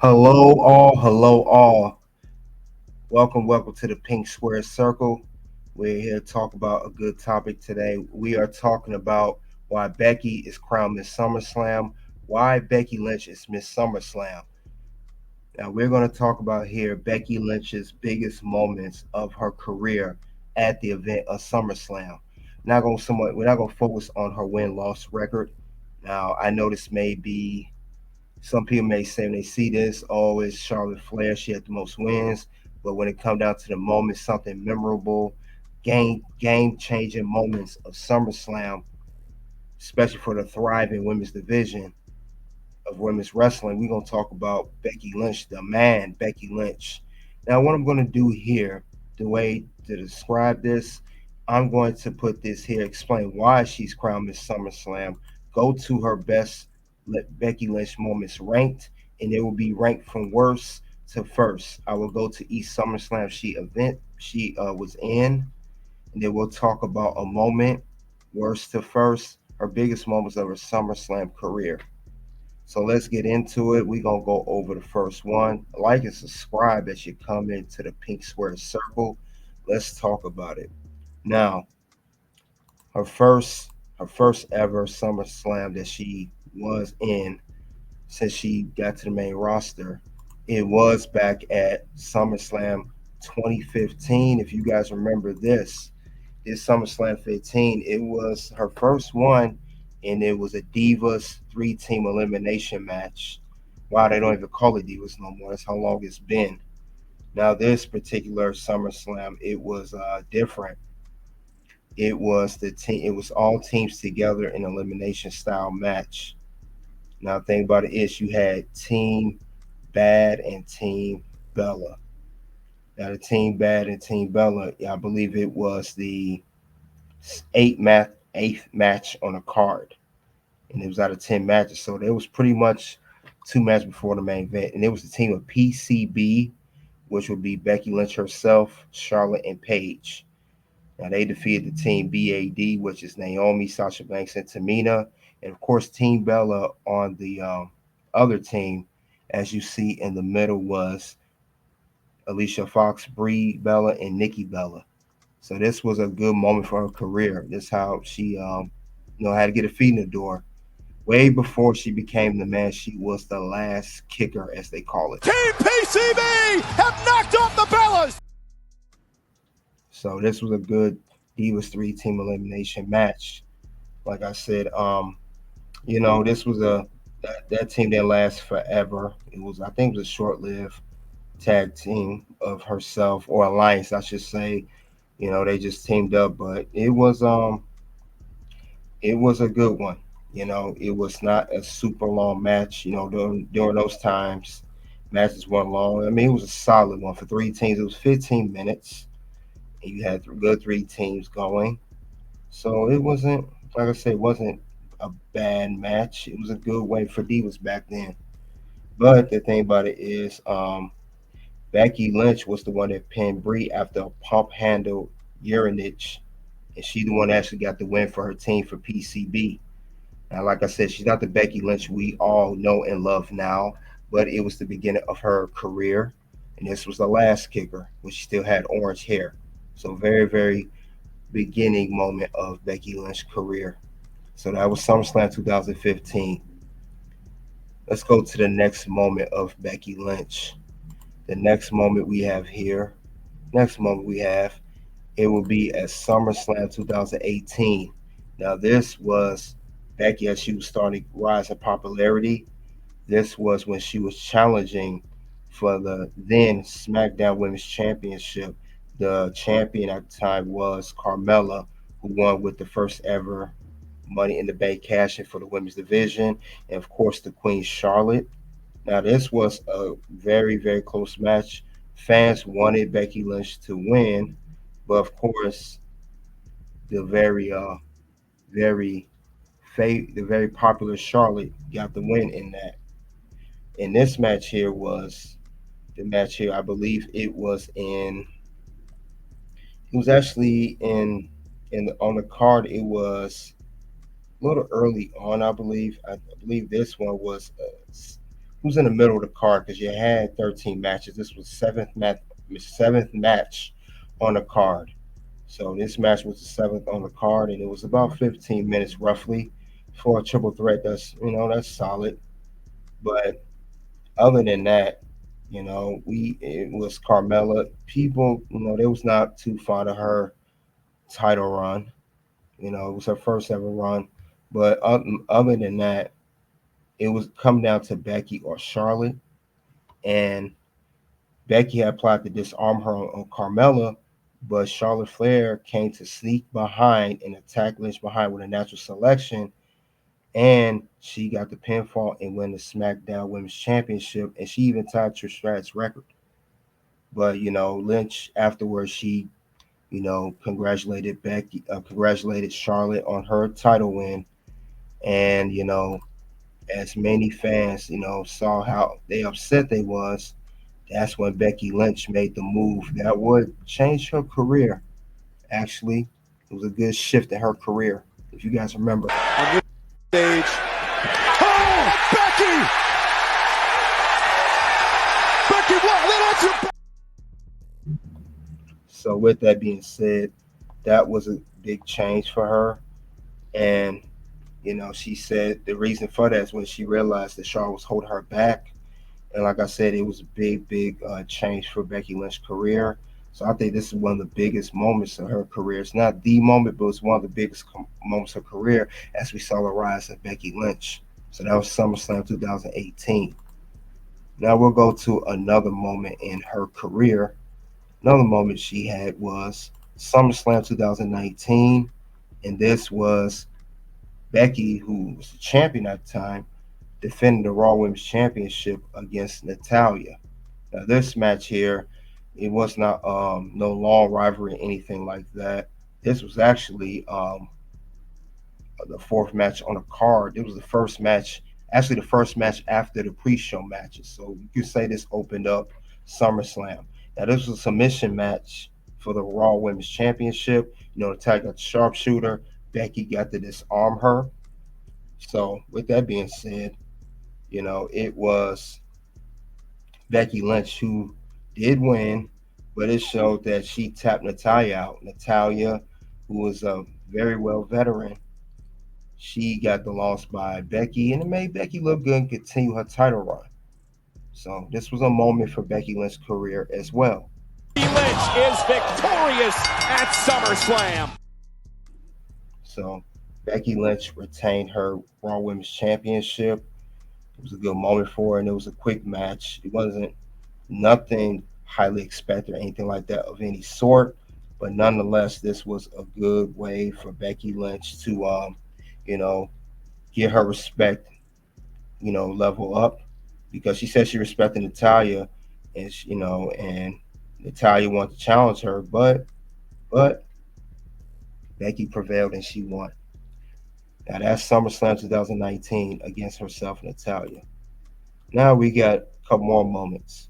Hello all. Welcome to the Pink Square Circle. We're here to talk about a good topic today. We are talking about why Becky is crowned Miss SummerSlam, why Becky Lynch is Miss SummerSlam. Now we're going to talk about here Becky Lynch's biggest moments of her career at the event of SummerSlam. We're not going to focus on her win-loss record. Now I know this may be some people may say when they see this, oh, it's Charlotte Flair. She had the most wins. But when it comes down to the moment, something memorable, game changing moments of SummerSlam, especially for the thriving women's division of women's wrestling, we're gonna talk about Becky Lynch, the man, Becky Lynch. Now, what I'm gonna do here, the way to describe this, I'm going to put this here, explain why she's crowned Miss SummerSlam, go to her best Becky Lynch moments ranked, and it will be ranked from worst to first. I will go to each SummerSlam she was in, and then we'll talk about a moment, worst to first, her biggest moments of her SummerSlam career. So let's get into it. We're going to go over the first one. Like and subscribe as you come into the Pink Square Circle. Let's talk about it. Now, her first her first ever SummerSlam that she was in since she got to the main roster, it was back at SummerSlam 2015. If you guys remember this SummerSlam 15, it was her first one, and it was a Divas three-team elimination match. Wow, they don't even call it Divas no more. That's how long it's been. Now, this particular SummerSlam, it was different. It was the team. It was all teams together in elimination style match. Now, the thing about it is, you had Team Bad and Team Bella. Now, the Team Bad and Team Bella, I believe it was the eighth match on a card, and it was out of 10 matches. So there was pretty much two matches before the main event, and it was the team of PCB, which would be Becky Lynch herself, Charlotte, and Paige. Now they defeated the team BAD, which is Naomi, Sasha Banks, and Tamina, and of course Team Bella on the other team. As you see in the middle was Alicia Fox, Brie Bella, and Nikki Bella. So this was a good moment for her career. This is how she, had to get her feet in the door. Way before she became the man, she was the last kicker, as they call it. Team PCB have knocked off the Bellas. So this was a good Divas three-team elimination match. Like I said, this was that team didn't last forever. It was, I think, it was a short-lived tag team of herself, or alliance, I should say. They just teamed up, but it was a good one. It was not a super long match. During those times, matches weren't long. I mean, it was a solid one for three teams. It was 15 minutes, and you had good three teams going. So it wasn't, like I said, it wasn't a bad match. It was a good way for Divas back then. But the thing about it is, Becky Lynch was the one that pinned Brie after a pump handle urinage, and she the one that actually got the win for her team for PCB. Now, like I said, she's not the Becky Lynch we all know and love now, but it was the beginning of her career, and this was the last kicker, when she still had orange hair. So very, very beginning moment of Becky Lynch's career. So that was SummerSlam 2015. Let's go to the next moment of Becky Lynch. The next moment we have here, next moment we have, it will be at SummerSlam 2018. Now, this was Becky as she was starting to rise in popularity. This was when she was challenging for the then SmackDown Women's Championship. The champion at the time was Carmella, who won with the first ever Money in the Bank cash in for the women's division, and of course the Queen Charlotte. Now, this was a very, very close match. Fans wanted Becky Lynch to win, but of course, the very, the very popular Charlotte got the win in that. And this match here was the match here. I believe it was actually on the card. It was a little early on. I believe this one was. was in the middle of the card because you had 13 matches. This was seventh match on the card. So this match was the seventh on the card, and it was about 15 minutes roughly for a triple threat. That's solid. But other than that, it was Carmella. People, they was not too fond of her title run. It was her first ever run. But other than that, it was come down to Becky or Charlotte, and Becky had plotted to disarm her on Carmella, but Charlotte Flair came to sneak behind and attack Lynch behind with a natural selection, and she got the pinfall and won the SmackDown Women's Championship, and she even tied Trish Stratus' record. But Lynch afterwards, she congratulated Charlotte on her title win, and as many fans saw how they upset they was, that's when Becky Lynch made the move that would change her career. Actually, it was a good shift in her career, if you guys remember. On this stage. Oh, Becky! Becky, what? That's So with that being said, that was a big change for her. And, she said the reason for that is when she realized that Charlotte was holding her back. And like I said, it was a big change for Becky Lynch's career. So I think this is one of the biggest moments of her career. It's not the moment, but it's one of the biggest moments of her career as we saw the rise of Becky Lynch. So that was SummerSlam 2018. Now we'll go to another moment in her career. Another moment she had was SummerSlam 2019, and this was Becky, who was the champion at the time, defending the Raw Women's Championship against Natalya. Now this match here, it was not no long rivalry or anything like that. This was actually the fourth match on the card. It was the first match after the pre-show matches. So you could say this opened up SummerSlam. Now this was a submission match for the Raw Women's Championship. Natalya got the sharpshooter. Becky got to disarm her. So with that being said, it was Becky Lynch who did win, but it showed that she tapped Natalya out. Natalya, who was a very well veteran, she got the loss by Becky, and it made Becky look good and continue her title run. So this was a moment for Becky Lynch's career as well. Becky Lynch is victorious at SummerSlam. So Becky Lynch retained her Raw Women's Championship. It was a good moment for her, and it was a quick match. It wasn't nothing highly expected or anything like that of any sort, but nonetheless, this was a good way for Becky Lynch to, you know, get her respect, level up, because she said she respected Natalya, and and Natalya wanted to challenge her, but Becky prevailed and she won. Now that's SummerSlam 2019 against herself, Natalya. Now we got a couple more moments.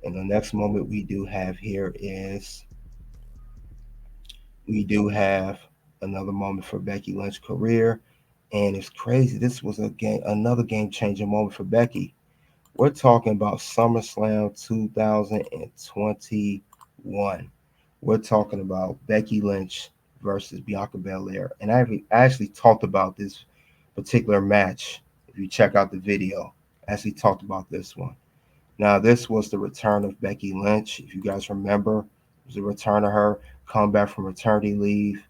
And the next moment we do have here is we do have another moment for Becky Lynch's career. And it's crazy. This was another game changing moment for Becky. We're talking about SummerSlam 2021. We're talking about Becky Lynch versus Bianca Belair. And I actually talked about this particular match. If you check out the video, I actually talked about this one. Now, this was the return of Becky Lynch. If you guys remember, it was the return of her come back from maternity leave.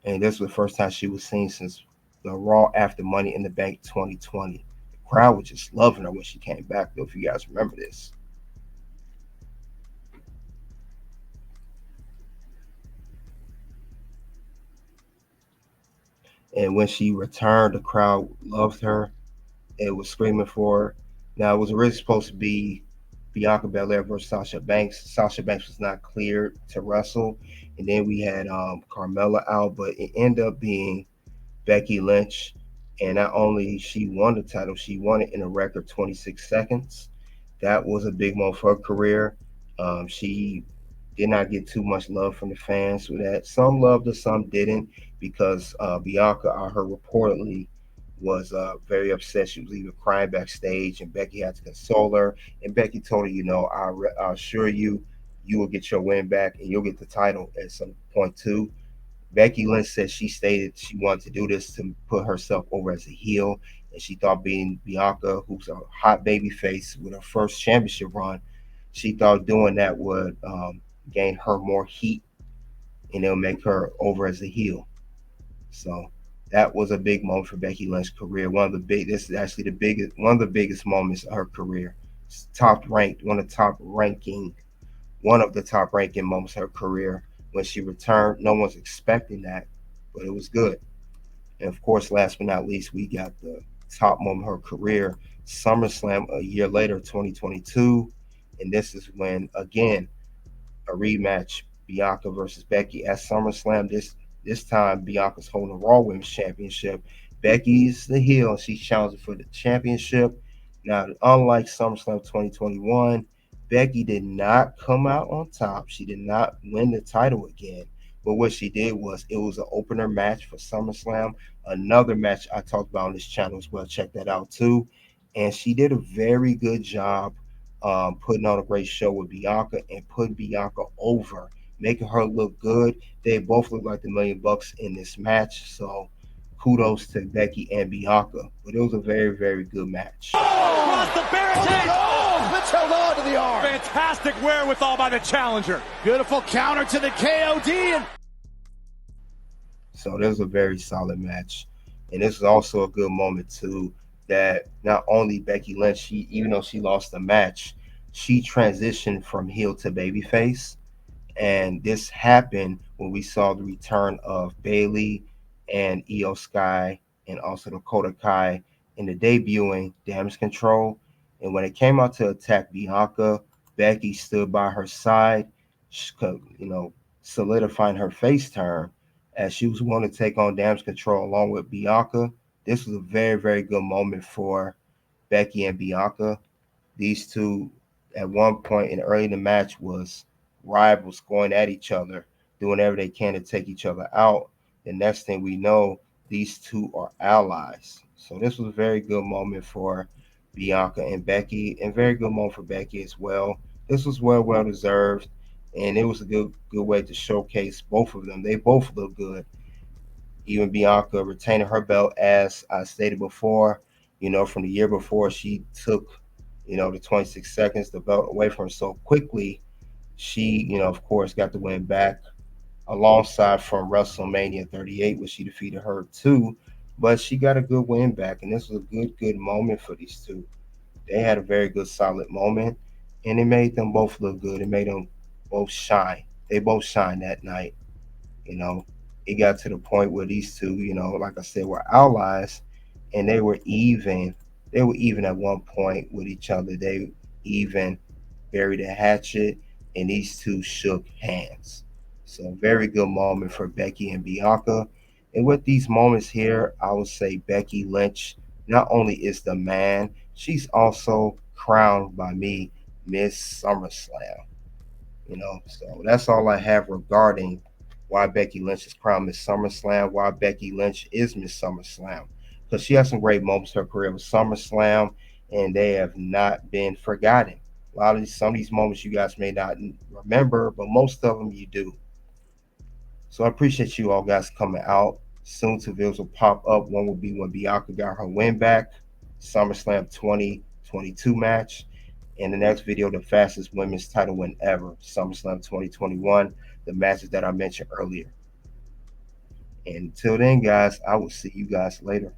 And this was the first time she was seen since the Raw after Money in the Bank 2020. The crowd was just loving her when she came back, though, if you guys remember this. And when she returned, the crowd loved her. It was screaming for her. Now, it was originally supposed to be Bianca Belair versus Sasha Banks. Sasha Banks was not cleared to wrestle. And then we had Carmella out, but it ended up being Becky Lynch. And not only she won the title, she won it in a record 26 seconds. That was a big moment for her career. She did not get too much love from the fans for that. Some loved her, some didn't, because Bianca, I heard reportedly, was very upset. She was even crying backstage, and Becky had to console her. And Becky told her, I'll assure you, you will get your win back, and you'll get the title at some point too. Becky Lynch said she stated she wanted to do this to put herself over as a heel, and she thought being Bianca, who's a hot baby face with her first championship run, she thought doing that would gain her more heat, and it'll make her over as a heel. So that was a big moment for Becky Lynch's career. This is actually one of the biggest moments of her career. Top ranked, one of the top ranking moments of her career when she returned. No one's expecting that, but it was good. And of course, last but not least, we got the top moment of her career, SummerSlam a year later, 2022. And this is when, again, a rematch, Bianca versus Becky at SummerSlam. This time, Bianca's holding the Raw Women's Championship. Becky's the heel, and she's challenging for the championship. Now, unlike SummerSlam 2021, Becky did not come out on top. She did not win the title again. But what she did was it was an opener match for SummerSlam. Another match I talked about on this channel as well. Check that out too. And she did a very good job putting on a great show with Bianca and putting Bianca over, making her look good. They both look like the $1,000,000 in this match. So kudos to Becky and Bianca. But it was a very, very good match. Across the barricade. Oh, Lynch held on to the arm. Fantastic wherewithal by the challenger. Beautiful counter to the KOD. So this was a very solid match. And this is also a good moment too, that not only Becky Lynch, even though she lost the match, she transitioned from heel to babyface. And this happened when we saw the return of Bailey and Io Sky and also Dakota Kai in the debuting Damage Control. And when it came out to attack Bianca, Becky stood by her side, solidifying her face turn as she was going to take on Damage Control along with Bianca. This was a very, very good moment for Becky and Bianca. These two, at one point in early in the match, was rivals going at each other, doing everything they can to take each other out. The next thing we know, these two are allies. So this was a very good moment for Bianca and Becky, and very good moment for Becky as well. This was well deserved, and it was a good way to showcase both of them. They both look good. Even Bianca retaining her belt, as I stated before, from the year before, she took, the 26 seconds, the belt away from her so quickly. She, of course, got the win back alongside from WrestleMania 38, where she defeated her too. But she got a good win back, and this was a good moment for these two. They had a very good, solid moment, and it made them both look good. It made them both shine. They both shined that night. You know, it got to the point where these two, like I said, were allies, and they were even. They were even at one point with each other. They even buried a hatchet, and these two shook hands. So very good moment for Becky and Bianca. And with these moments here, I would say Becky Lynch not only is the man, she's also crowned by me Miss SummerSlam. So that's all I have regarding why Becky Lynch is crowned Miss SummerSlam, why Becky Lynch is Miss SummerSlam. Because she has some great moments in her career with SummerSlam, and they have not been forgotten. Some of these moments you guys may not remember, but most of them you do. So I appreciate you all guys coming out. Soon to videos will pop up. One will be when Bianca got her win back, SummerSlam 2022 match. In the next video, the fastest women's title win ever, SummerSlam 2021, the matches that I mentioned earlier. And until then, guys, I will see you guys later.